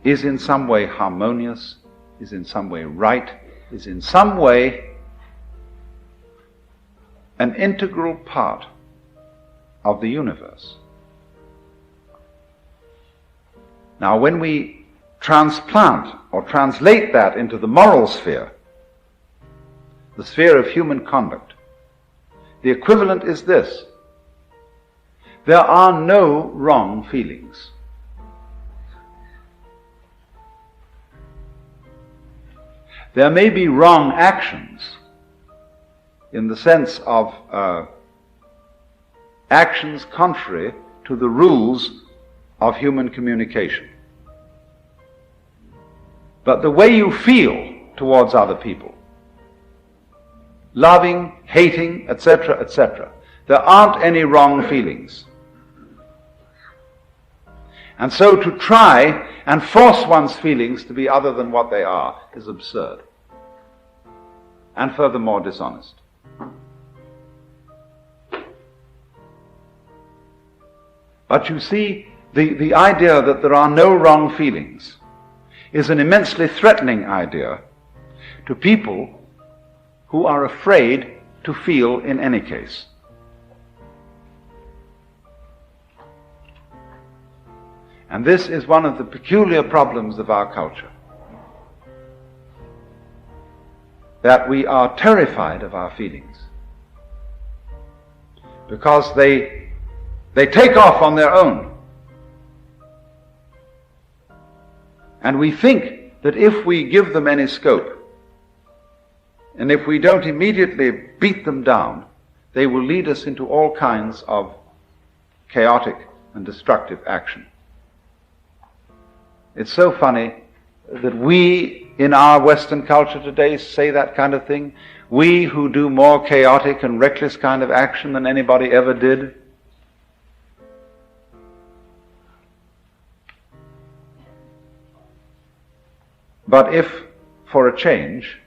is in some way harmonious, is in some way right, is in some way an integral part of the universe. Now, when we transplant or translate that into the moral sphere, the sphere of human conduct, the equivalent is this: there are no wrong feelings. There may be wrong actions in the sense of actions contrary to the rules of human communication. But the way you feel towards other people, loving, hating, etc., etc., there aren't any wrong feelings. And so to try and force one's feelings to be other than what they are is absurd, and furthermore dishonest. But you see, the idea that there are no wrong feelings is an immensely threatening idea to people who are afraid to feel in any case. And this is one of the peculiar problems of our culture, that we are terrified of our feelings because they take off on their own. And we think that if we give them any scope, and if we don't immediately beat them down, they will lead us into all kinds of chaotic and destructive action. It's so funny that we in our Western culture today say that kind of thing. We who do more chaotic and reckless kind of action than anybody ever did. But if, for a change,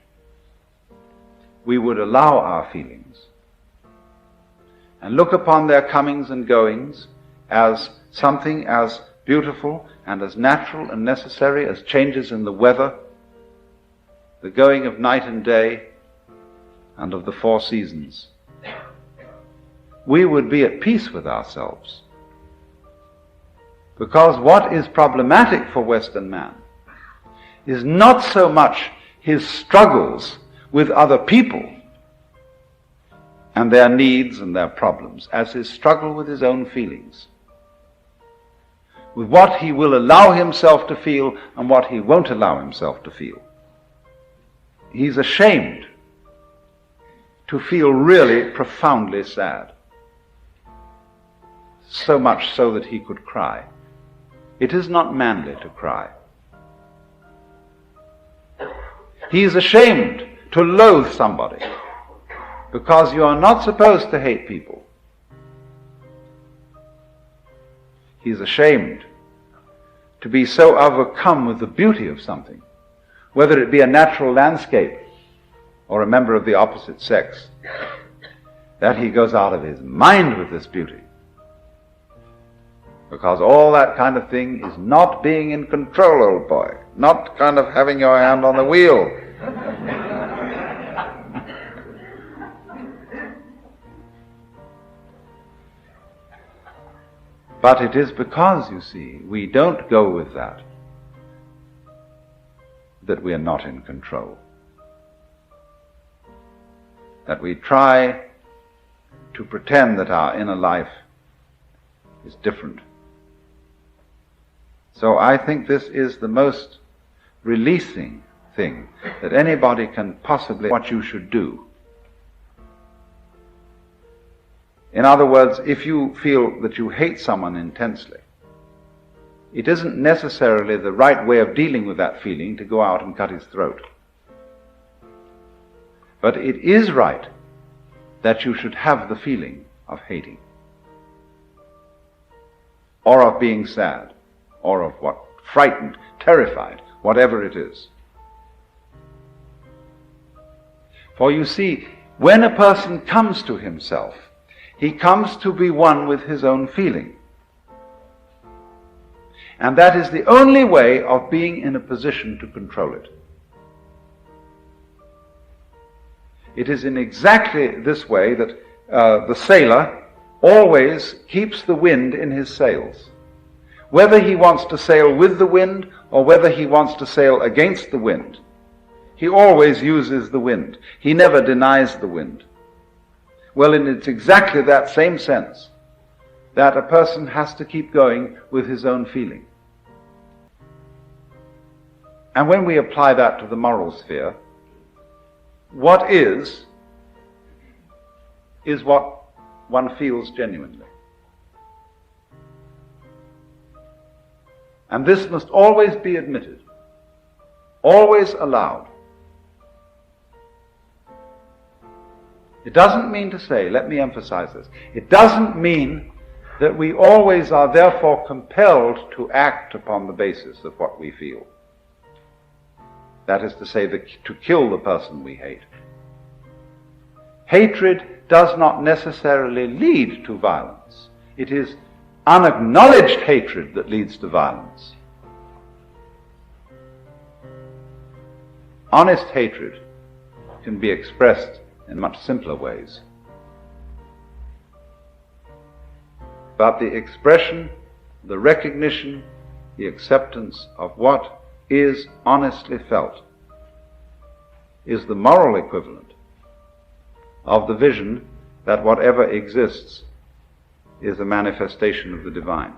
we would allow our feelings and look upon their comings and goings as something as beautiful and as natural and necessary as changes in the weather, the going of night and day, and of the four seasons, we would be at peace with ourselves. Because what is problematic for Western man is not so much his struggles with other people and their needs and their problems as his struggle with his own feelings, with what he will allow himself to feel and what he won't allow himself to feel. He's ashamed to feel really profoundly sad, so much so that he could cry. It is not manly to cry. He is ashamed to loathe somebody, because you are not supposed to hate people. He is ashamed to be so overcome with the beauty of something, whether it be a natural landscape or a member of the opposite sex, that he goes out of his mind with this beauty. Because all that kind of thing is not being in control, old boy, not kind of having your hand on the wheel. But it is because, you see, we don't go with that we are not in control. That we try to pretend that our inner life is different. So I think this is the most releasing thing that anybody can possibly, what you should do. In other words, if you feel that you hate someone intensely, it isn't necessarily the right way of dealing with that feeling to go out and cut his throat. But it is right that you should have the feeling of hating, or of being sad, or of what? Frightened, terrified, whatever it is. For you see, when a person comes to himself, he comes to be one with his own feeling. And that is the only way of being in a position to control it. It is in exactly this way that the sailor always keeps the wind in his sails. Whether he wants to sail with the wind or whether he wants to sail against the wind, he always uses the wind. He never denies the wind. Well, and it's exactly that same sense that a person has to keep going with his own feeling. And when we apply that to the moral sphere, what is what one feels genuinely. And this must always be admitted, always allowed. It doesn't mean to say, let me emphasize this, it doesn't mean that we always are therefore compelled to act upon the basis of what we feel. That is to say, to kill the person we hate. Hatred does not necessarily lead to violence. It is unacknowledged hatred that leads to violence. Honest hatred can be expressed in much simpler ways. But the expression, the recognition, the acceptance of what is honestly felt is the moral equivalent of the vision that whatever exists is a manifestation of the divine.